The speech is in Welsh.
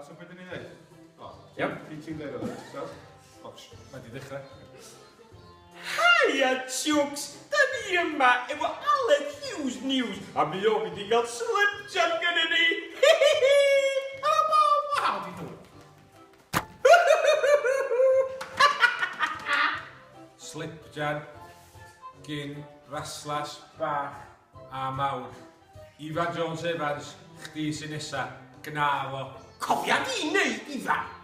so beth ydyn ni'n neud? Iawn. Ti'n dweud oedd, ti'n Ots, mae di ddechrau. Hiya, Chooks! Da ni yma efo Aled Hughes News a mi o fi di gael slip jam gyda ni! Helo Bob! Hawdd i nhw. Slipjan gyn raslas bach a mawr. Ifan Jones Evans, chdi sy'n nesa, gna fo. Cofia di neud, Ifa!